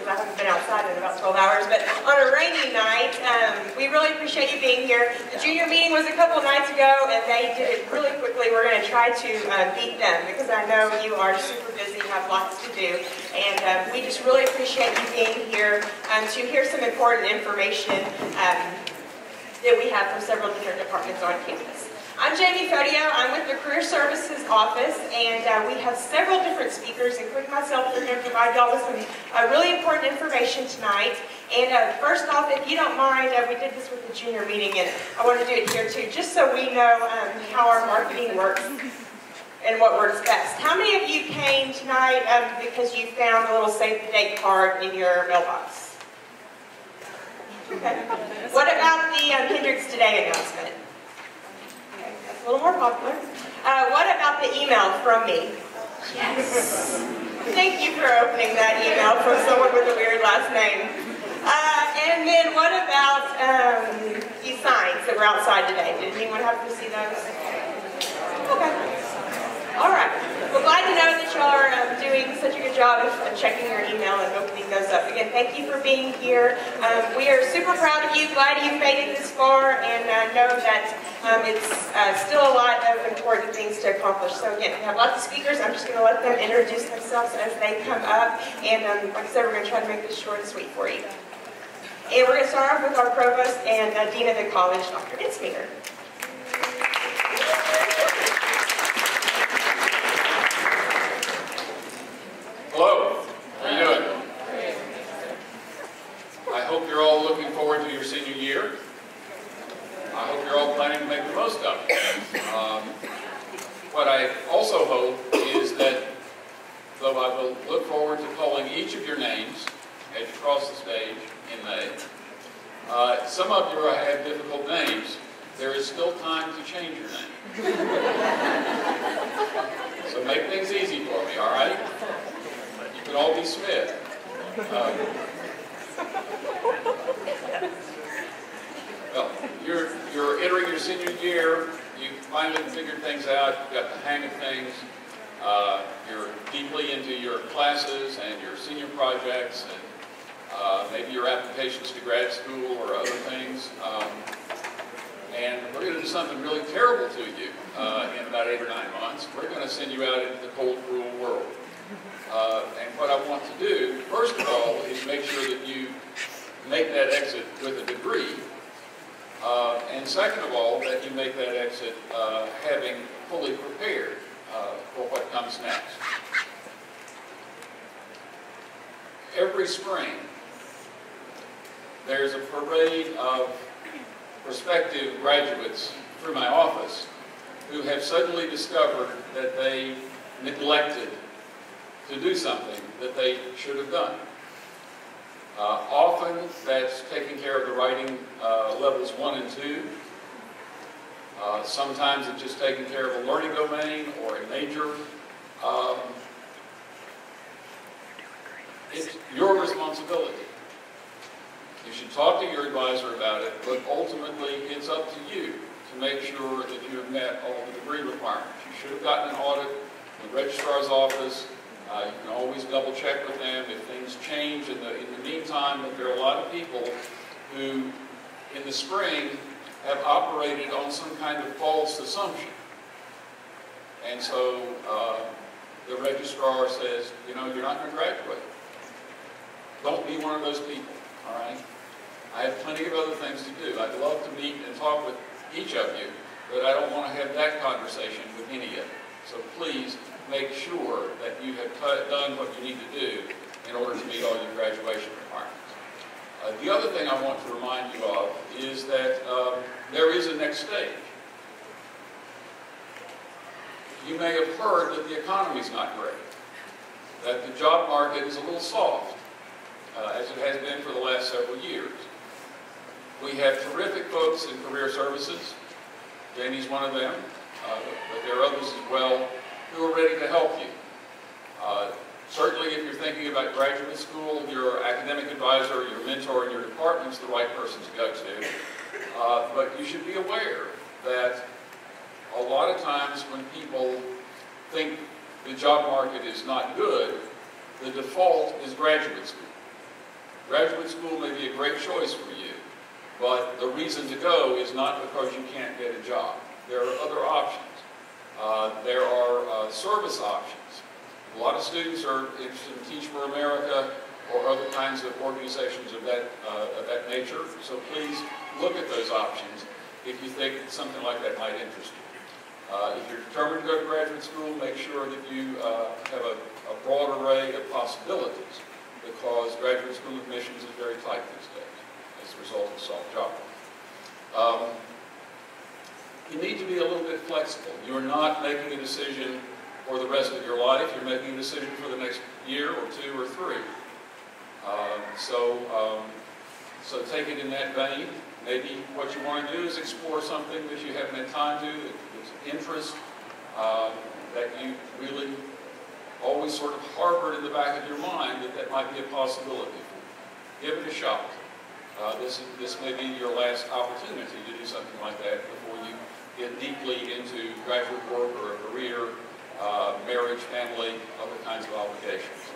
because I haven't been outside in about 12 hours, but on a rainy night, we really appreciate you being here. The junior meeting was a couple nights ago, and they did it really quickly. We're going to try to beat them, because I know you are super busy, have lots to do, and we just really appreciate you being here to hear some important information that we have from several different departments on campus. I'm Jamie Fotioo. I'm with the Career Services Office, and we have several different speakers, including myself, who are going to provide y'all with some really important information tonight. And first off, if you don't mind, we did this with the junior meeting, and I want to do it here too, just so we know how our marketing works and what works best. How many of you came tonight because you found a little save the date card in your mailbox? Okay. What about the Hendrix Today announcement? A little more popular. What about the email from me? Yes. Thank you for opening that email from someone with a weird last name. And then what about these signs that were outside today? Did anyone happen to see those? Okay. All right. Well, glad to know that y'all are doing such a good job of checking your email and opening those up. Again, thank you for being here. We are super proud of you. Glad you've made it this far, and know that it's still a lot of important things to accomplish. So again, we have lots of speakers. I'm just going to let them introduce themselves as they come up. And like I said, we're going to try to make this short and sweet for you. And we're going to start off with our provost and dean of the college, Dr. Ensminger. Hello, how are you doing? I hope you're all looking forward to your senior year. I hope you're all planning to make the most of it. What I also hope is that, though I will look forward to calling each of your names as you cross the stage in May, some of you have difficult names. There is still time to change your name. So make things easy for me, all right? You can all be Smith. Well, you're entering your senior year. You finally figured things out. You've got the hang of things. You're deeply into your classes and your senior projects, and maybe your applications to grad school or other things. And we're going to do something really terrible to you in about 8 or 9 months. We're going to send you out into the cold, cruel world. And what I want to do, first of all, is make sure that you make that exit with a degree. And second of all, that you make that exit having fully prepared for what comes next. Every spring, there's a parade of prospective graduates through my office who have suddenly discovered that they neglected to do something that they should have done. Often that's taking care of the writing levels 1 and 2. Sometimes it's just taking care of a learning domain or a major. It's your responsibility. You should talk to your advisor about it, but ultimately it's up to you to make sure that you have met all the degree requirements. You should have gotten an audit in the registrar's office. You can always double check with them if things change in the meantime. But there are a lot of people who, in the spring, have operated on some kind of false assumption. And so the registrar says, you know, you're not going to graduate. Don't be one of those people, all right? I have plenty of other things to do. I'd love to meet and talk with each of you, but I don't want to have that conversation with any of you. So please, make sure that you have done what you need to do in order to meet all your graduation requirements. The other thing I want to remind you of is that there is a next stage. You may have heard that the economy is not great, that the job market is a little soft, as it has been for the last several years. We have terrific folks in career services. Jamie's one of them, but there are others as well who are ready to help you. Certainly, if you're thinking about graduate school, your academic advisor, your mentor in your department is the right person to go to. But you should be aware that a lot of times when people think the job market is not good, the default is graduate school. Graduate school may be a great choice for you, but the reason to go is not because you can't get a job. There are other options. There are service options. A lot of students are interested in Teach for America or other kinds of organizations of that nature, so please look at those options if you think something like that might interest you. If you're determined to go to graduate school, make sure that you have a broad array of possibilities, because graduate school admissions is very tight these days as a result of soft job market. You need to be a little bit flexible. You're not making a decision for the rest of your life. You're making a decision for the next year or two or three. So take it in that vein. Maybe what you want to do is explore something that you haven't had time to, that's of interest, that you really always sort of harbored in the back of your mind that might be a possibility for you. Give it a shot. This may be your last opportunity to do something like that before you get deeply into graduate work or a career, marriage, family, other kinds of obligations.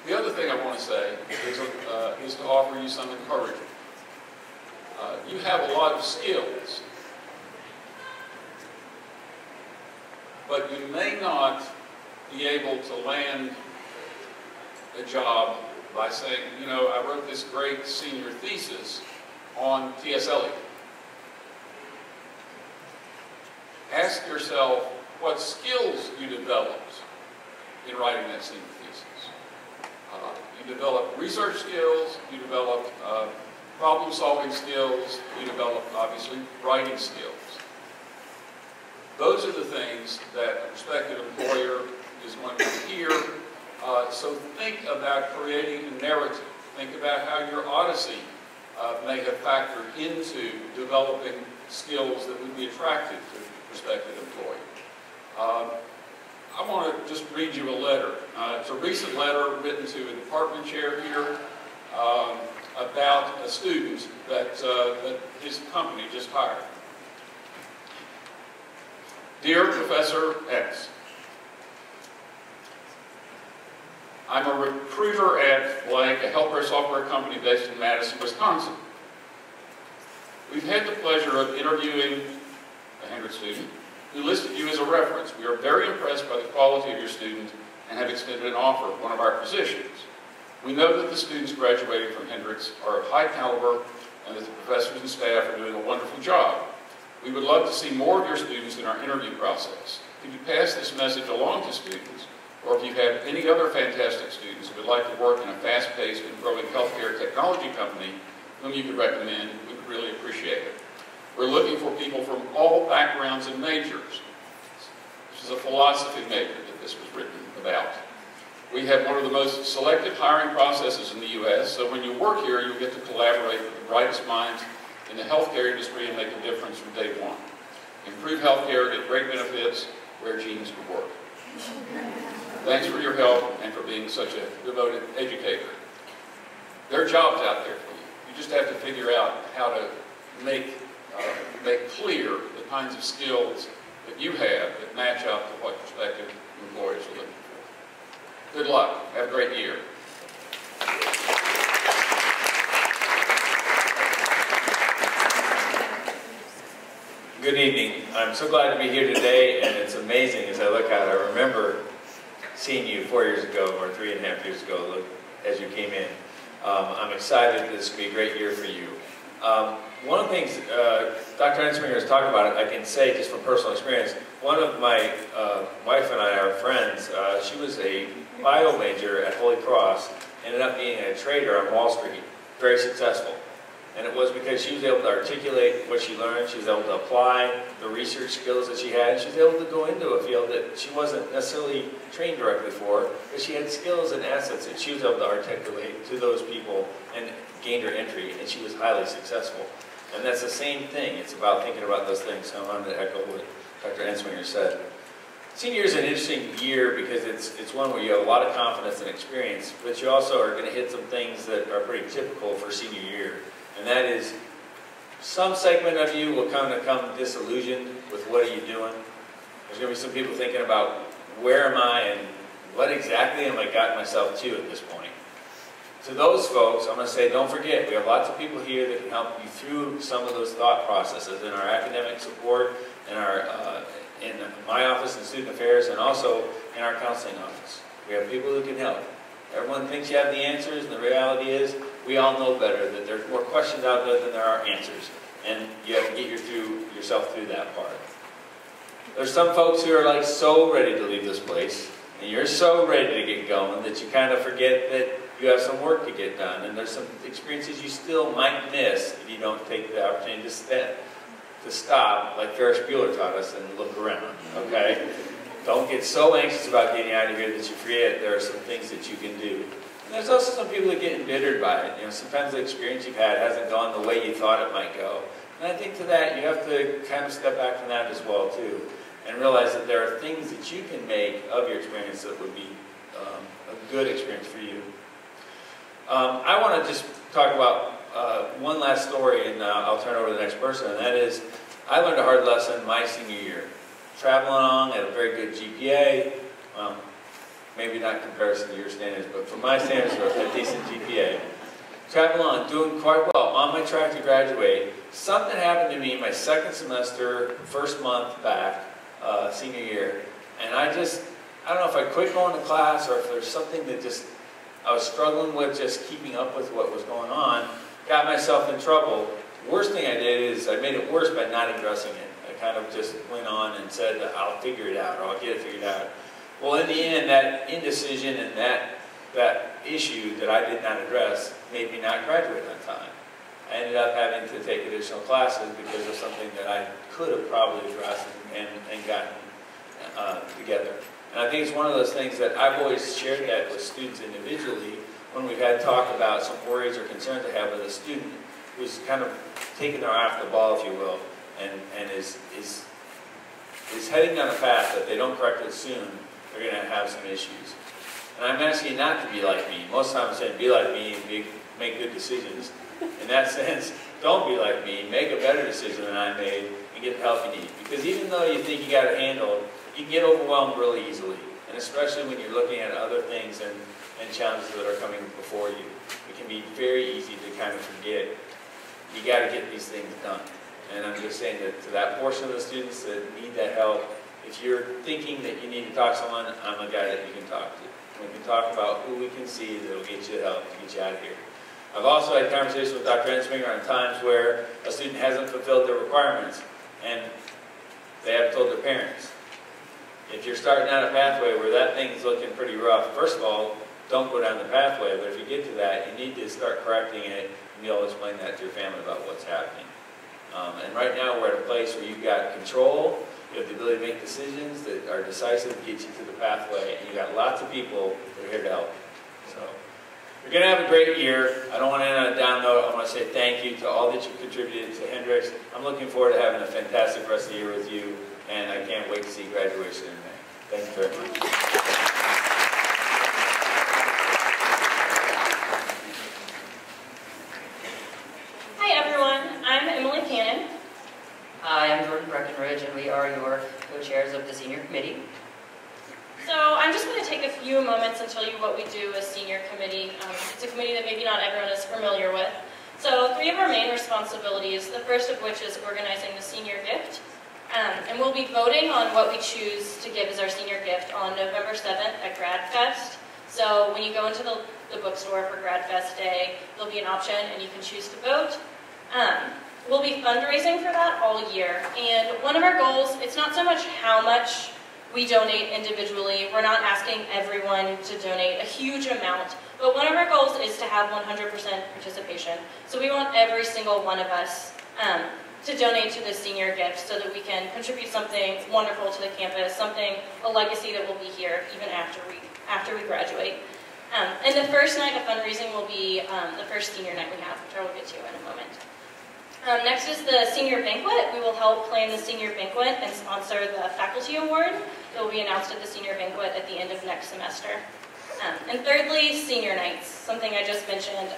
The other thing I want to say is to offer you some encouragement. You have a lot of skills, but you may not be able to land a job by saying, you know, I wrote this great senior thesis on T.S. Eliot. Ask yourself what skills you developed in writing that senior thesis. You develop research skills, you develop problem-solving skills, you develop, obviously, writing skills. Those are the things that a prospective employer is going to hear. So think about creating a narrative. Think about how your odyssey may have factored into developing skills that would be attractive to a prospective employee. I want to just read you a letter. It's a recent letter written to a department chair here about a student that his company just hired. Dear Professor X, I'm a recruiter at blank, a healthcare software company based in Madison, Wisconsin. We've had the pleasure of interviewing a Hendrix student who listed you as a reference. We are very impressed by the quality of your student and have extended an offer of one of our positions. We know that the students graduating from Hendrix are of high caliber and that the professors and staff are doing a wonderful job. We would love to see more of your students in our interview process. Could you pass this message along to students, or if you have any other fantastic students who would like to work in a fast-paced and growing healthcare technology company whom you could recommend, we would really appreciate it. We're looking for people from all backgrounds and majors. This is a philosophy major that this was written about. We have one of the most selective hiring processes in the U.S., so when you work here, you'll get to collaborate with the brightest minds in the healthcare industry and make a difference from day one. Improve healthcare, get great benefits, wear jeans to work. Thanks for your help and for being such a devoted educator. There are jobs out there for you. You just have to figure out how to make clear the kinds of skills that you have that match up to what prospective employers are looking for. Good luck. Have a great year. Good evening. I'm so glad to be here today, and it's amazing as I look out. I remember seeing you 4 years ago, or 3.5 years ago, as you came in. I'm excited that this will be a great year for you. One of the things Dr. Ensminger has talked about, I can say just from personal experience, one of my wife and I are friends. She was a bio major at Holy Cross, ended up being a trader on Wall Street, very successful. And it was because she was able to articulate what she learned, she was able to apply the research skills that she had, and she was able to go into a field that she wasn't necessarily trained directly for, but she had skills and assets that she was able to articulate to those people and gained her entry, and she was highly successful. And that's the same thing. It's about thinking about those things. So I wanted to echo what Dr. Ensminger said. Senior year is an interesting year because it's one where you have a lot of confidence and experience, but you also are going to hit some things that are pretty typical for senior year. And that is, some segment of you will come disillusioned with what are you doing. There's going to be some people thinking about where am I and what exactly am I gotten myself to at this point? To those folks, I'm going to say, don't forget, we have lots of people here that can help you through some of those thought processes in our academic support, in my office in student affairs, and also in our counseling office. We have people who can help. Everyone thinks you have the answers, and the reality is we all know better, that there's more questions out there than there are answers. And you have to get yourself through that part. There's some folks who are like so ready to leave this place, and you're so ready to get going that you kind of forget that you have some work to get done, and there's some experiences you still might miss if you don't take the opportunity to stop, like Ferris Bueller taught us, and look around, okay? Don't get so anxious about getting out of here that you forget there are some things that you can do. And there's also some people that get embittered by it. You know, sometimes the experience you've had hasn't gone the way you thought it might go. And I think to that, you have to kind of step back from that as well, too, and realize that there are things that you can make of your experience that would be a good experience for you. I want to just talk about one last story, and I'll turn it over to the next person, and that is, I learned a hard lesson my senior year. Traveling along at a very good GPA, maybe not in comparison to your standards, but for my standards, a decent GPA. Traveling along, doing quite well, on my track to graduate. Something happened to me my second semester, first month back, senior year, and I don't know if I quit going to class or if there's something that I was struggling with just keeping up with what was going on, got myself in trouble. Worst thing I did is I made it worse by not addressing it. I kind of just went on and said, I'll figure it out, or I'll get it figured out. Well, in the end, that indecision and that issue that I did not address made me not graduate on time. I ended up having to take additional classes because of something that I could have probably addressed and gotten together. And I think it's one of those things that I've always shared that with students individually when we've had talk about some worries or concerns I have with a student who's kind of taking their eye off the ball, if you will, and is heading down a path that they don't correct it soon, they're going to have some issues. And I'm asking you not to be like me. Most times I'm saying be like me and make good decisions. In that sense, don't be like me. Make a better decision than I made and get the help you need. Because even though you think you got it handled, you can get overwhelmed really easily. And especially when you're looking at other things and challenges that are coming before you. It can be very easy to kind of forget you got to get these things done. And I'm just saying that to that portion of the students that need that help, if you're thinking that you need to talk to someone, I'm a guy that you can talk to. We can talk about who we can see that will get you help to get you out of here. I've also had conversations with Dr. Ensminger on times where a student hasn't fulfilled their requirements and they haven't told their parents. If you're starting down a pathway where that thing's looking pretty rough, first of all, don't go down the pathway, but if you get to that, you need to start correcting it and be able to explain that to your family about what's happening. And right now we're at a place where you've got control, you have the ability to make decisions that are decisive to get you to the pathway, and you've got lots of people that are here to help. So, you're going to have a great year. I don't want to end on a down note. I want to say thank you to all that you've contributed to Hendrix. I'm looking forward to having a fantastic rest of the year with you, and I can't wait to see graduation in May. Thank you very much. Hi, I'm Jordan Breckenridge, and we are your co-chairs of the senior committee. So I'm just going to take a few moments and tell you what we do as senior committee. It's a committee that maybe not everyone is familiar with. So 3 of our main responsibilities, the first of which is organizing the senior gift. And we'll be voting on what we choose to give as our senior gift on November 7th at Grad Fest. So when you go into the bookstore for Grad Fest Day, there'll be an option and you can choose to vote. We'll be fundraising for that all year, and one of our goals, it's not so much how much we donate individually. We're not asking everyone to donate a huge amount, but one of our goals is to have 100% participation. So we want every single one of us to donate to the senior gift so that we can contribute something wonderful to the campus, a legacy that will be here even after we graduate. And the first night of fundraising will be the first senior night we have, which I will get to in a moment. Next is the senior banquet. We will help plan the senior banquet and sponsor the faculty award that will be announced at the senior banquet at the end of next semester. And thirdly, senior nights, something I just mentioned.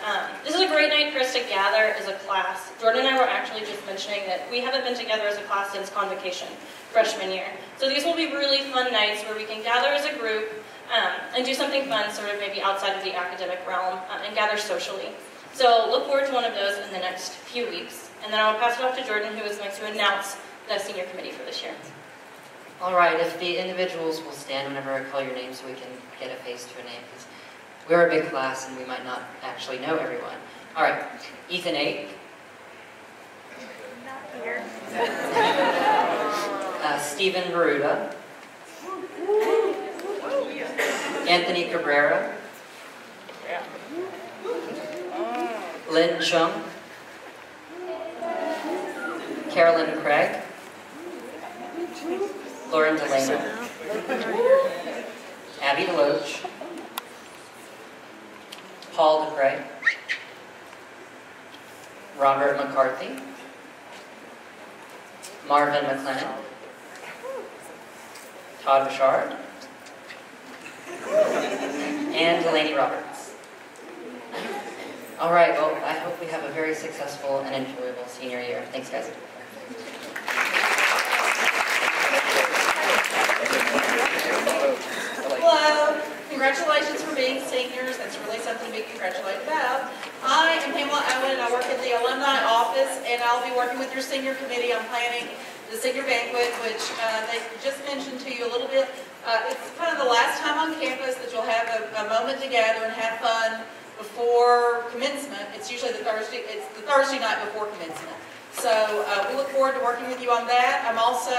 This is a great night for us to gather as a class. Jordan and I were actually just mentioning that we haven't been together as a class since convocation, freshman year. So these will be really fun nights where we can gather as a group and do something fun, sort of maybe outside of the academic realm, and gather socially. So look forward to one of those in the next few weeks. And then I'll pass it off to Jordan, who is going to announce the senior committee for this year. All right, if the individuals will stand whenever I call your name so we can get a face to a name, because we're a big class and we might not actually know everyone. All right, Ethan 8. Not here. Stephen Veruda. Anthony Cabrera. Lynn Chung. Carolyn Craig. Lauren Delano. Abby DeLoach. Paul DePrey. Robert McCarthy. Marvin McLennan. Todd Bouchard. And Delaney Roberts. All right, well, I hope we have a very successful and enjoyable senior year. Thanks, guys. Hello. Congratulations for being seniors. That's really something to be congratulated about. I am Pamela Owen, and I work in the alumni office, and I'll be working with your senior committee on planning the senior banquet, which they just mentioned to you a little bit. It's kind of the last time on campus that you'll have a moment to gather and have fun before commencement. It's usually the Thursday night before commencement. So we look forward to working with you on that. I'm also,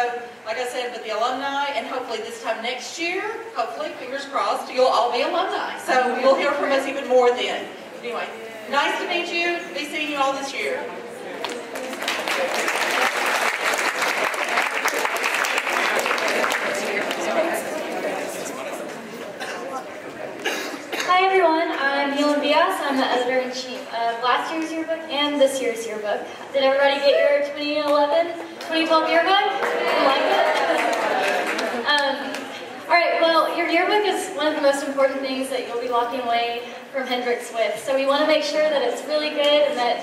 like I said, with the alumni, and hopefully this time next year, hopefully, fingers crossed, you'll all be alumni. So you'll hear from us even more then. Anyway, nice to meet you, to be seeing you all this year. Hi everyone, I'm Neelan Bias. I'm the editor-in-chief of last year's yearbook and this year's yearbook. Did everybody get your 2012 yearbook? You like it? All right, well, your yearbook is one of the most important things that you'll be walking away from Hendrix with. So we want to make sure that it's really good and that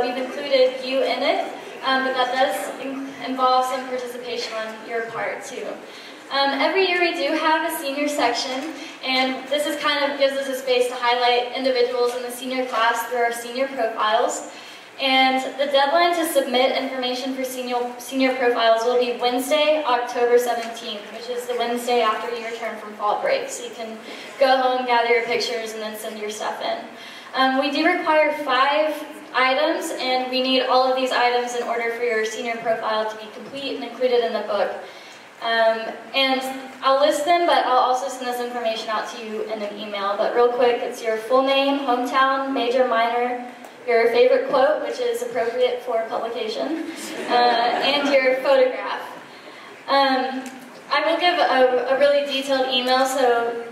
we've included you in it, but that does involve some participation on your part too. Every year we do have a senior section, and this is kind of gives us a space to highlight individuals in the senior class through our senior profiles. And the deadline to submit information for senior profiles will be Wednesday, October 17th, which is the Wednesday after you return from fall break. So you can go home, gather your pictures, and then send your stuff in. We do require 5 items, and we need all of these items in order for your senior profile to be complete and included in the book. And I'll list them, but I'll also send this information out to you in an email. But real quick, it's your full name, hometown, major, minor, your favorite quote, which is appropriate for publication, and your photograph. I will give a really detailed email, so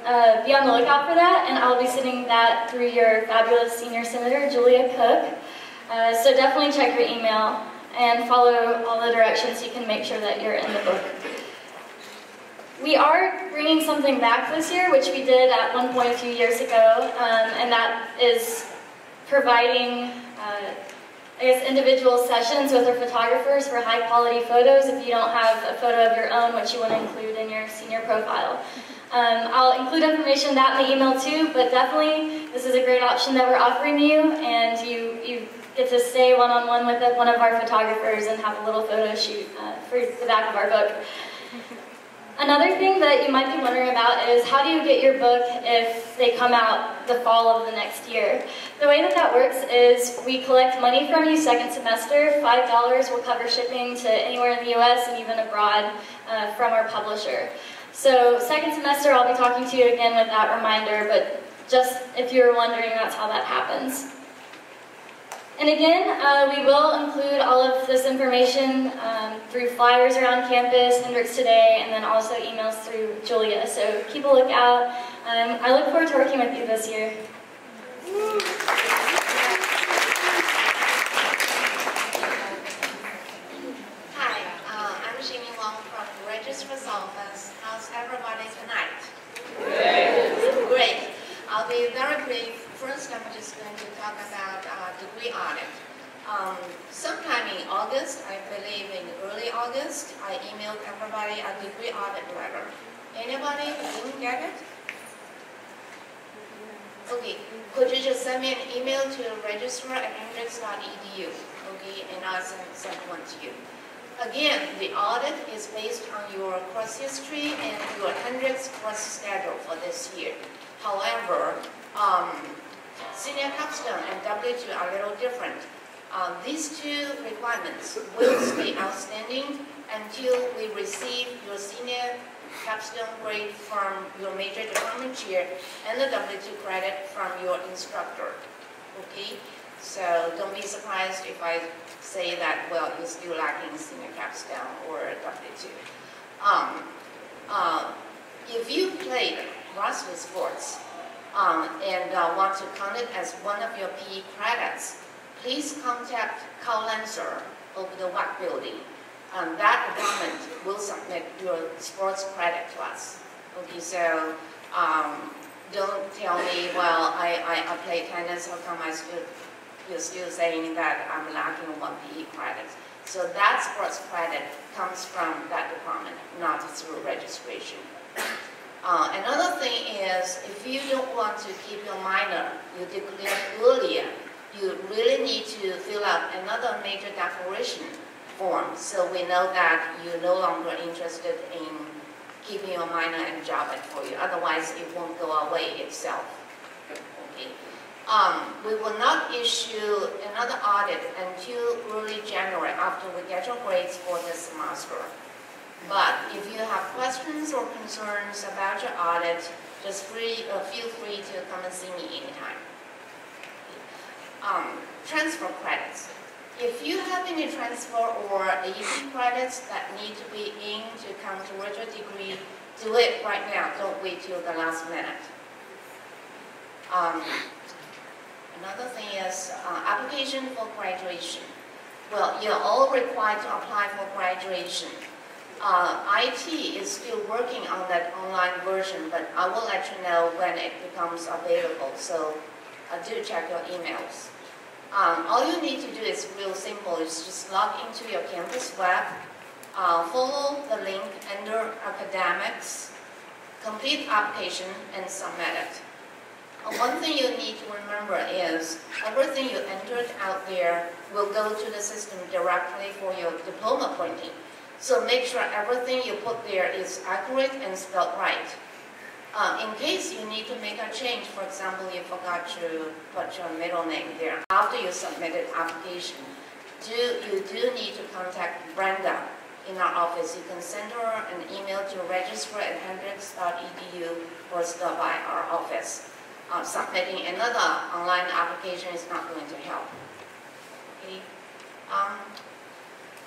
be on the lookout for that, and I'll be sending that through your fabulous senior senator, Julia Cook. So definitely check your email and follow all the directions so you can make sure that you're in the book. We are bringing something back this year, which we did at one point a few years ago, and that is providing, individual sessions with our photographers for high-quality photos if you don't have a photo of your own, which you want to include in your senior profile. I'll include information on that in the email too, but definitely this is a great option that we're offering you, and you get to stay one-on-one with one of our photographers and have a little photo shoot for the back of our book. Another thing that you might be wondering about is how do you get your book if they come out the fall of the next year? The way that that works is we collect money from you second semester. $5 will cover shipping to anywhere in the US and even abroad from our publisher. So second semester I'll be talking to you again with that reminder, but just if you're wondering, that's how that happens. And again, we will include all of this information through flyers around campus, Hendrix Today, and then also emails through Julia. So keep a lookout. I look forward to working with you this year. Hi, I'm Jamie from the Registrar's Office. How's everybody tonight? Great. I'll be very brief. First, I'm just going to talk about degree audit. Sometime in August, I believe in early August, I emailed everybody a degree audit letter. Anybody didn't get it? Okay, could you just send me an email to registrar@hendrix.edu, okay, and I'll send one to you. Again, the audit is based on your course history and your Hendrix course schedule for this year. However, senior capstone and W2 are a little different. These two requirements will stay outstanding until we receive your senior capstone grade from your major department chair and the W2 credit from your instructor. Okay? So don't be surprised if I say that, well, you're still lacking senior capstone or W2. If you played varsity sports and want to count it as one of your PE credits, please contact Carl Lancer of the WAC building. That department will submit your sports credit to us. Okay, so don't tell me, well, I play tennis, how come you're still saying that I'm lacking one PE credit? So that sports credit comes from that department, not through registration. Another thing is, if you don't want to keep your minor, you declared earlier, you really need to fill out another major declaration form, so we know that you're no longer interested in keeping your minor and job it for you. Otherwise, it won't go away itself. Okay. We will not issue another audit until early January after we get your grades for this semester. But if you have questions or concerns about your audit, just feel free to come and see me anytime. Transfer credits. If you have any transfer or AP credits that need to be in to come towards your degree, do it right now. Don't wait till the last minute. Another thing is application for graduation. Well, you're all required to apply for graduation. IT is still working on that online version, but I will let you know when it becomes available, so do check your emails. All you need to do is real simple. It's just log into your campus web, follow the link under academics, complete application, and submit it. One thing you need to remember is everything you entered out there will go to the system directly for your diploma printing. So make sure everything you put there is accurate and spelled right. In case you need to make a change, for example, you forgot to put your middle name there after you submitted application, you do need to contact Brenda in our office. You can send her an email to registrar@hendrix.edu or stop by our office. Submitting another online application is not going to help. Okay.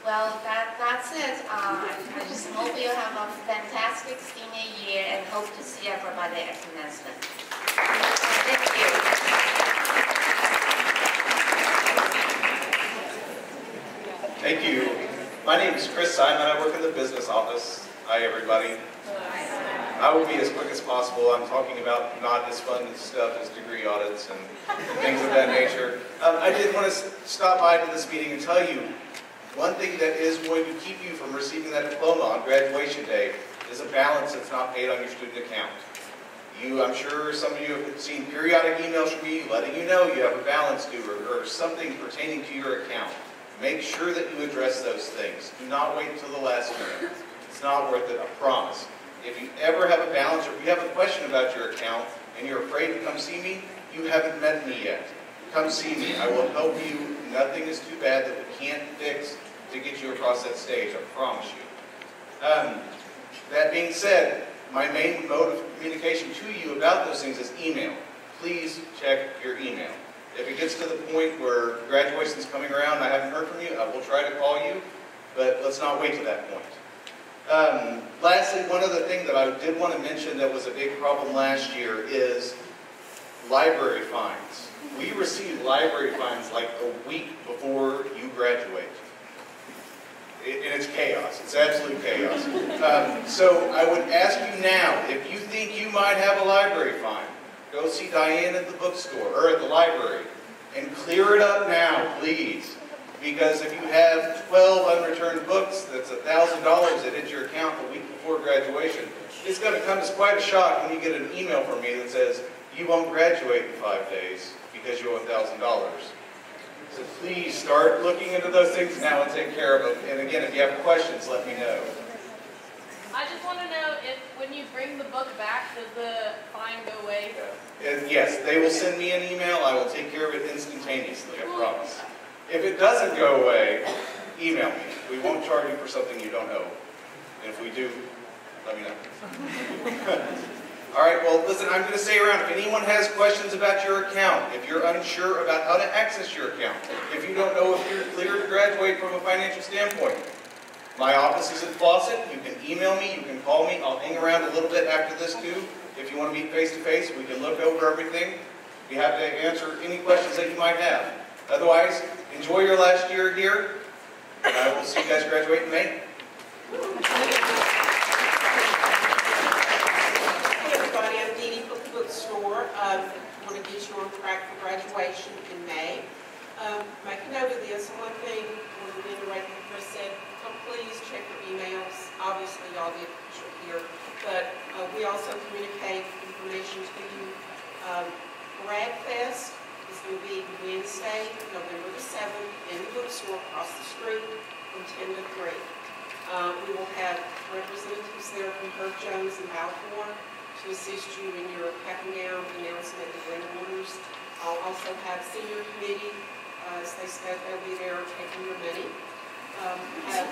Well, that's it. I just hope you have a fantastic senior year and hope to see everybody at commencement. Thank you. Thank you. My name is Chris Simon. I work in the business office. Hi, everybody. I will be as quick as possible. I'm talking about not as fun stuff as degree audits and things of that nature. I did want to stop by to this meeting and tell you one thing that is going to keep you from receiving that diploma on graduation day is a balance that's not paid on your student account. I'm sure some of you have seen periodic emails from me letting you know you have a balance due or something pertaining to your account. Make sure that you address those things. Do not wait until the last minute. It's not worth it, I promise. If you ever have a balance or if you have a question about your account and you're afraid to come see me, you haven't met me yet. Come see me. I will help you. Nothing is too bad that we can't fix to get you across that stage, I promise you. That being said, my main mode of communication to you about those things is email. Please check your email. If it gets to the point where graduation is coming around and I haven't heard from you, I will try to call you, but let's not wait to that point. Lastly, one other thing that I did want to mention that was a big problem last year is library fines. We receive library fines like a week before you graduate. And it's chaos. It's absolute chaos. So I would ask you now, if you think you might have a library fine, go see Diane at the bookstore or at the library and clear it up now, please. Because if you have 12 unreturned books, that's $1,000 that hits your account the week before graduation. It's going to come as quite a shock when you get an email from me that says, you won't graduate in 5 days because you owe $1,000. So please start looking into those things now and take care of them. And again, if you have questions, let me know. I just want to know if when you bring the book back, does the fine go away? And yes, they will send me an email. I will take care of it instantaneously, I promise. If it doesn't go away, email me. We won't charge you for something you don't owe. And if we do, let me know. All right, well, listen, I'm going to stay around. If anyone has questions about your account, if you're unsure about how to access your account, if you don't know if you're clear to graduate from a financial standpoint, my office is at Fawcett. You can email me. You can call me. I'll hang around a little bit after this, too. If you want to meet face-to-face, we can look over everything. Be happy to answer any questions that you might have. Otherwise, enjoy your last year here. And I will see you guys graduate in May. Hey everybody, I'm Dee Dee from the bookstore. I want to get you on track for graduation in May. Make a note of this. One thing, when the reiterating Chris said, please check your emails. Obviously, y'all get official here, but we also communicate information to you. Brad Fest is going to be Wednesday, November the 7th, in the bookstore across the street from 10 to 3. We will have representatives there from Herb Jones and Balfour to assist you in your packing down announcement and ring orders. I'll also have senior committee, as they said, they'll be there taking your money. Have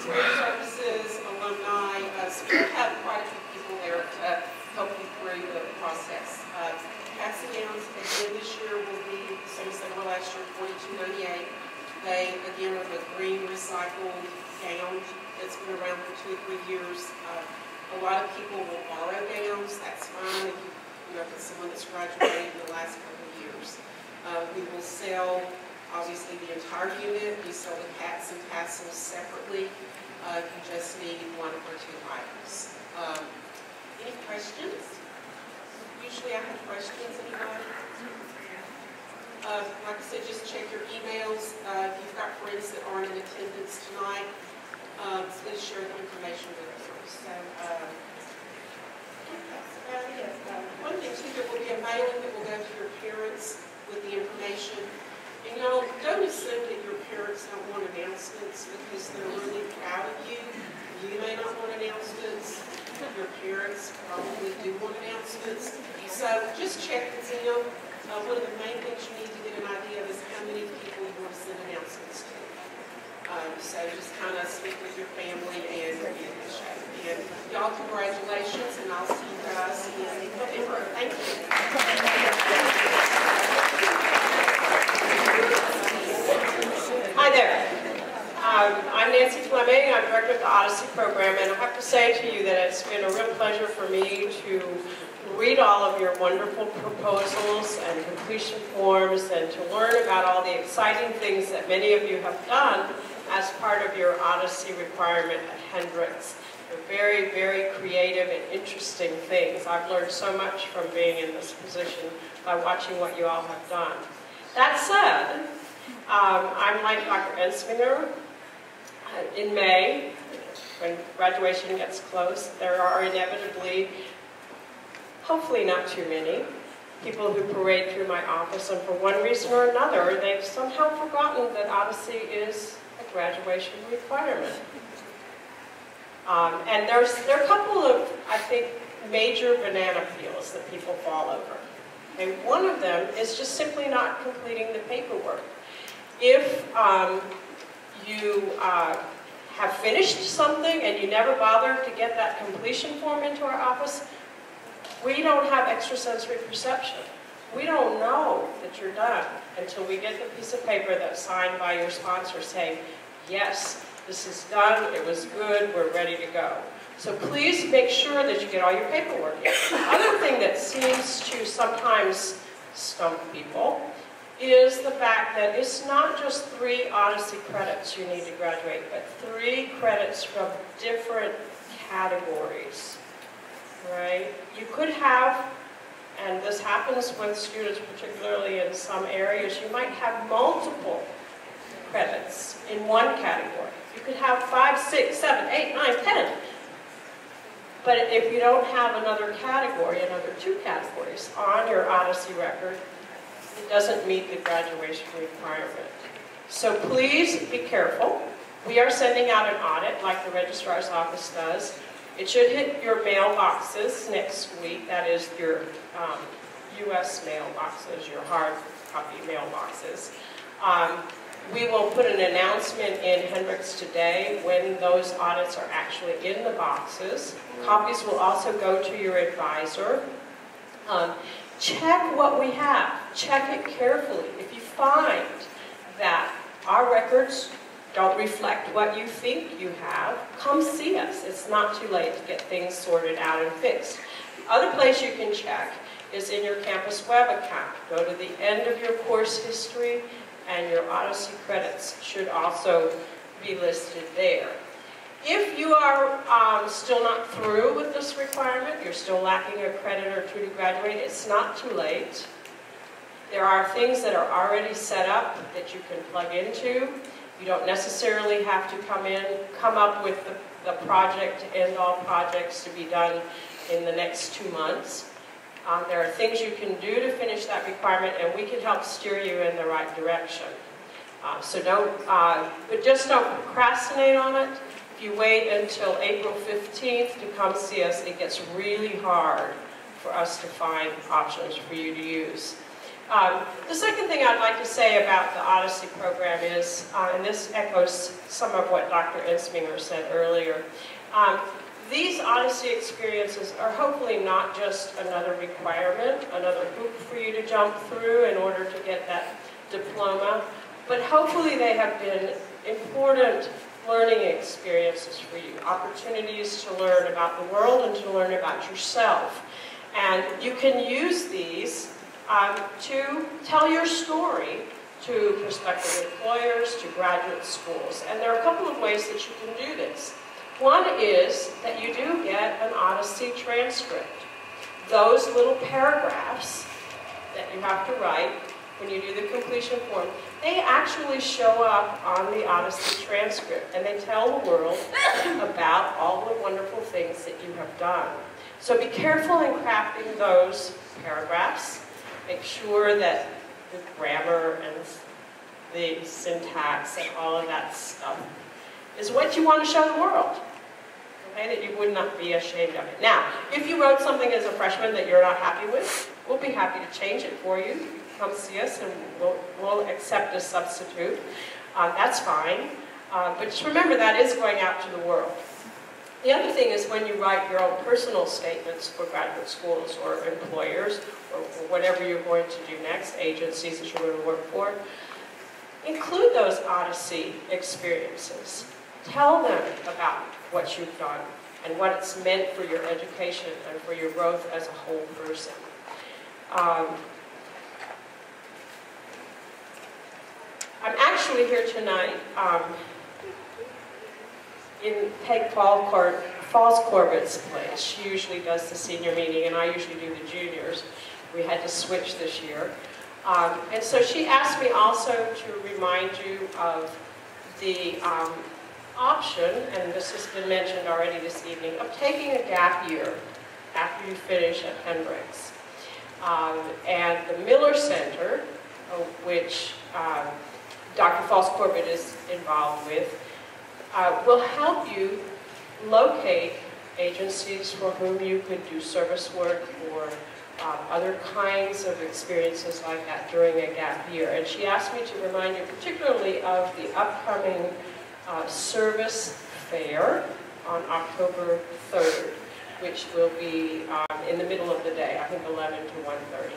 career services, alumni, so we'll have quite a few people there to help you through the process. Passing downs again this year will be the same as they were last year, $42.98. They, again, are the green recycled gown that's been around for 2 or 3 years. A lot of people will borrow gowns. That's fine if you know, if it's someone that's graduated in the last couple of years. We will sell, obviously, the entire unit. We sell the hats and tassels separately. You just need 1 or 2 items. Any questions? Usually I have questions, anybody? Like I said, just check your emails. If you've got friends that aren't in attendance tonight, please share the information with them. So, that's about it. One thing too, there will be a mailing that will go to your parents with the information. And don't assume that your parents don't want announcements because they're really proud of you. You may not want announcements. Your parents probably do want announcements. So just check with them. One of the main things you need to get an idea of is how many people you want to send announcements to. So just kind of speak with your family and get in shape. And y'all, congratulations, and I'll see you guys in November. Thank you. Hi there. I'm Nancy Fleming. I'm director of the Odyssey program, and I have to say to you that it's been a real pleasure for me to read all of your wonderful proposals and completion forms and to learn about all the exciting things that many of you have done as part of your Odyssey requirement at Hendrix. They're very, very creative and interesting things. I've learned so much from being in this position by watching what you all have done. That said, I'm like Dr. Ensminger. In May, when graduation gets close, there are inevitably, hopefully not too many, people who parade through my office, and for one reason or another, they've somehow forgotten that Odyssey is a graduation requirement. And there are a couple of, I think, major banana peels that people fall over. Okay, one of them is just simply not completing the paperwork. If you have finished something and you never bothered to get that completion form into our office, we don't have extrasensory perception. We don't know that you're done until we get the piece of paper that's signed by your sponsor saying, yes, this is done, it was good, we're ready to go. So please make sure that you get all your paperwork in. The other thing that seems to sometimes stump people is the fact that it's not just 3 Odyssey credits you need to graduate, but 3 credits from different categories, right? You could have and this happens with students, particularly in some areas, you might have multiple credits in one category. You could have 5, 6, 7, 8, 9, 10. But if you don't have another category, another 2 categories on your Odyssey record, it doesn't meet the graduation requirement. So please be careful. We are sending out an audit like the registrar's office does. It should hit your mailboxes next week. That is your U.S. mailboxes, your hard copy mailboxes. We will put an announcement in Hendrix today when those audits are actually in the boxes. Copies will also go to your advisor. Check what we have. Check it carefully. If you find that our records don't reflect what you think you have, come see us. It's not too late to get things sorted out and fixed. The other place you can check is in your campus web account. Go to the end of your course history, and your Odyssey credits should also be listed there. If you are still not through with this requirement, you're still lacking a credit or 2 to graduate, it's not too late. There are things that are already set up that you can plug into. You don't necessarily have to come up with the project, end all projects to be done in the next 2 months. There are things you can do to finish that requirement, and we can help steer you in the right direction. But just don't procrastinate on it. If you wait until April 15th to come see us, it gets really hard for us to find options for you to use. The second thing I'd like to say about the Odyssey program is, and this echoes some of what Dr. Ensminger said earlier, these Odyssey experiences are hopefully not just another requirement, another hoop for you to jump through in order to get that diploma, but hopefully they have been important learning experiences for you, opportunities to learn about the world and to learn about yourself. And you can use these to tell your story to prospective employers, to graduate schools. And there are a couple of ways that you can do this. One is that you do get an Odyssey transcript. Those little paragraphs that you have to write when you do the completion form, they actually show up on the Odyssey transcript, and they tell the world about all the wonderful things that you have done. So be careful in crafting those paragraphs. Make sure that the grammar and the syntax and all of that stuff is what you want to show the world, okay, that you would not be ashamed of it. Now, if you wrote something as a freshman that you're not happy with, we'll be happy to change it for you. You come see us and we'll accept a substitute. That's fine, but just remember that is going out to the world. The other thing is when you write your own personal statements for graduate schools or employers or whatever you're going to do next, agencies that you're going to work for, include those Odyssey experiences. Tell them about what you've done and what it's meant for your education and for your growth as a whole person. I'm actually here tonight in Peg Falls Corbett's place. She usually does the senior meeting, and I usually do the juniors. We had to switch this year. And so she asked me also to remind you of the option, and this has been mentioned already this evening, of taking a gap year after you finish at Hendrix. And the Miller Center, which Dr. Falls Corbett is involved with, will help you locate agencies for whom you could do service work or other kinds of experiences like that during a gap year. And she asked me to remind you particularly of the upcoming service fair on October 3rd, which will be in the middle of the day, I think 11 to 1:30.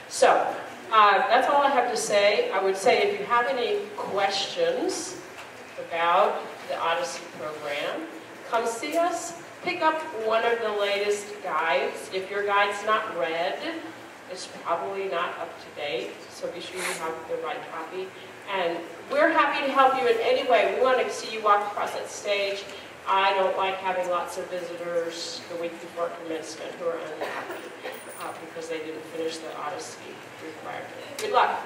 So that's all I have to say. I would say if you have any questions about the Odyssey program, come see us. Pick up one of the latest guides. If your guide's not read, it's probably not up to date, so be sure you have the right copy. And we're happy to help you in any way. We want to see you walk across that stage I don't like having lots of visitors the week before commencement who are unhappy because they didn't finish the Odyssey requirement. Good luck.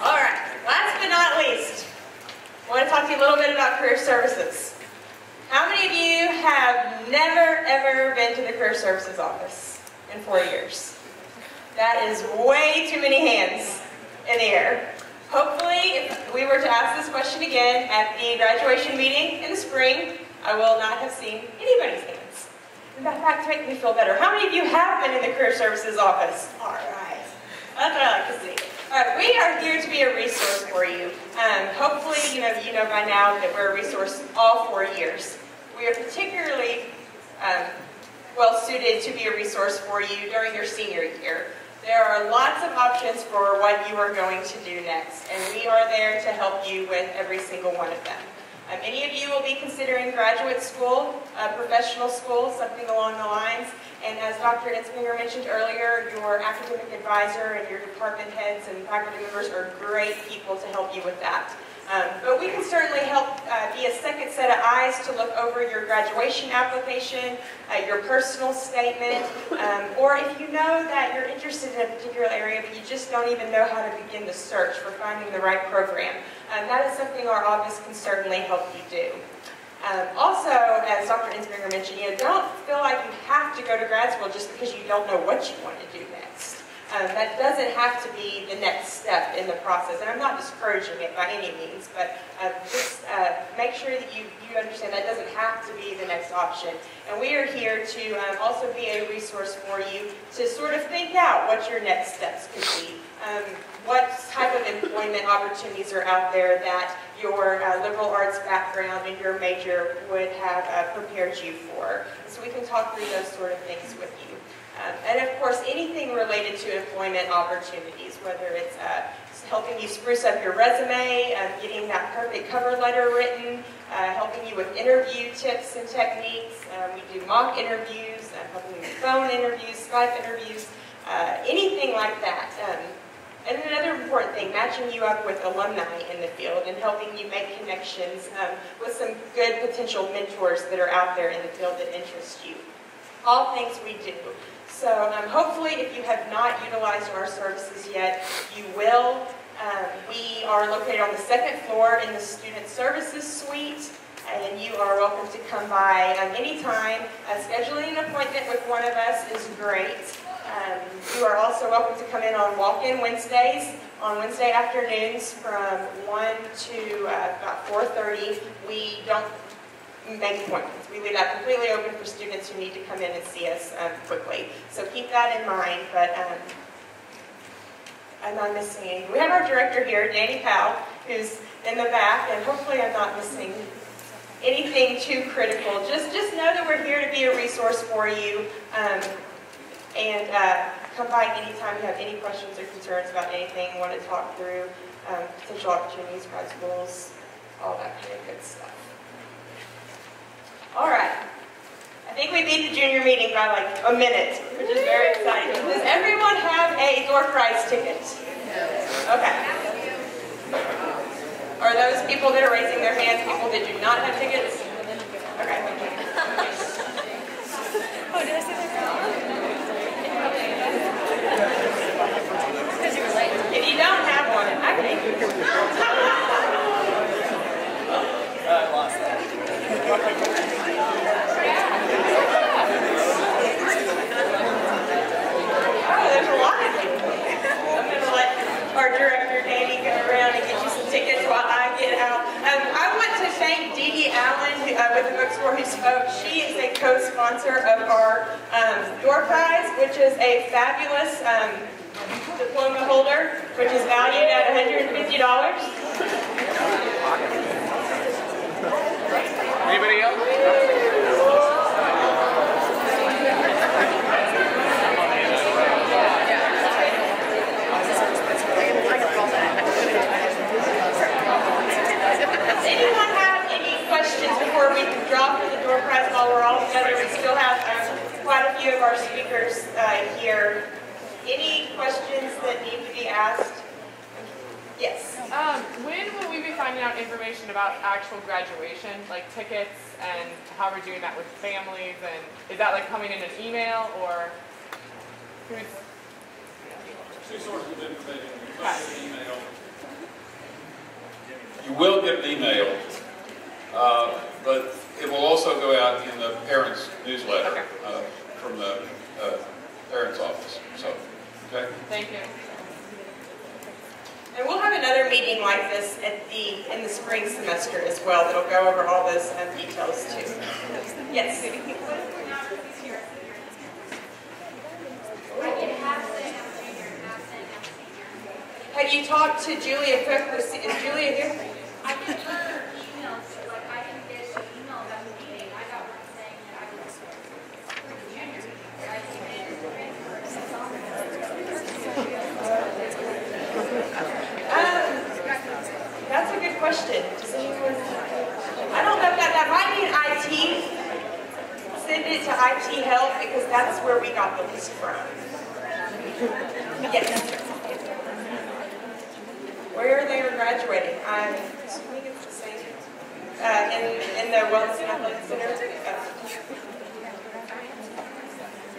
All right, last but not least, I want to talk to you a little bit about career services. How many of you have never, ever been to the career services office in 4 years? That is way too many hands in the air. Hopefully, if we were to ask this question again at the graduation meeting in the spring, I will not have seen anybody's hands. In fact, to make me feel better, how many of you have been in the career services office? All right, that's what I like to see. All right, we are here to be a resource for you. Hopefully, you know by now that we're a resource all 4 years. We are particularly well suited to be a resource for you during your senior year. There are lots of options for what you are going to do next, and we are there to help you with every single one of them. Many of you will be considering graduate school, professional school, something along the lines. And as Dr. Ensminger mentioned earlier, your academic advisor and your department heads and faculty members are great people to help you with that. But we can certainly help be a second set of eyes to look over your graduation application, your personal statement, or if you know that you're interested in a particular area but you just don't even know how to begin the search for finding the right program. That is something our office can certainly help you do. Also, as Dr. Ensminger mentioned, don't feel like you have to go to grad school just because you don't know what you want to do next. That doesn't have to be the next step in the process, and I'm not discouraging it by any means, but just make sure that you understand that doesn't have to be the next option. And we are here to also be a resource for you to sort of think out what your next steps could be. What type of employment opportunities are out there that your liberal arts background and your major would have prepared you for. So we can talk through those sort of things with you. And of course, anything related to employment opportunities, whether it's helping you spruce up your resume, getting that perfect cover letter written, helping you with interview tips and techniques. We do mock interviews, helping you with phone interviews, Skype interviews, anything like that. And another important thing, matching you up with alumni in the field and helping you make connections with some good potential mentors that are out there in the field that interest you. All things we do. So hopefully if you have not utilized our services yet, you will. We are located on the second floor in the Student Services Suite, and you are welcome to come by anytime. Scheduling an appointment with one of us is great. You are also welcome to come in on walk-in Wednesdays, on Wednesday afternoons from 1 to about 4:30. We don't make appointments. We leave that completely open for students who need to come in and see us quickly. So keep that in mind, but I'm not missing anything. We have our director here, Danny Powell, who's in the back, and hopefully I'm not missing anything too critical. Just know that we're here to be a resource for you, and come by anytime you have any questions or concerns about anything, want to talk through potential opportunities, grad schools, all that kind of good stuff. All right. I think we beat the junior meeting by like a minute, which is very exciting. Does everyone have a door prize ticket? Okay. Are those people that are raising their hands people that do not have tickets? Okay. Oh, did I say that? If you don't have one, I can make you. I lost that. Oh, there's a lot of you. I'm going to let our director, Danny, go around and get you some tickets while I get out. I want to thank Dee Dee Allen with the bookstore who spoke. She is a co-sponsor of our door prize, which is a fabulous diploma holder, which is valued at $150. Anybody else? Does anyone have any questions before we drop the door prize while we're all together? We still have quite a few of our speakers here. Any questions that need to be asked? Yes. When will we be finding out information about actual graduation, like tickets and how we're doing that with families? And is that like coming in an email or who's? Two sources of information. You get an email. You will get an email, but it will also go out in the parents' newsletter from the parents' office. So, okay. Thank you. And we'll have another meeting like this in the spring semester as well that'll go over all those details too. Yes? Have you talked to Julia Cook? Is Julia here? I get her emails, like I can get an email about the meeting. I got one saying that I was for the junior meeting. That's a good question. I don't know if that might be an IT. Send it to IT help because that's where we got the list from. Yes. Where they are graduating, I'm assuming it's the same. In the Wellness and Athletic Center.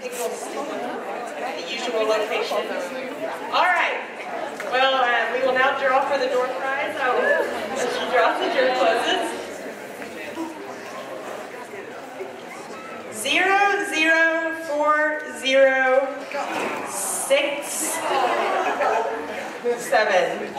The usual location. All right. Well, we will now draw for the door prize. I will draw the door closes. 00406 7.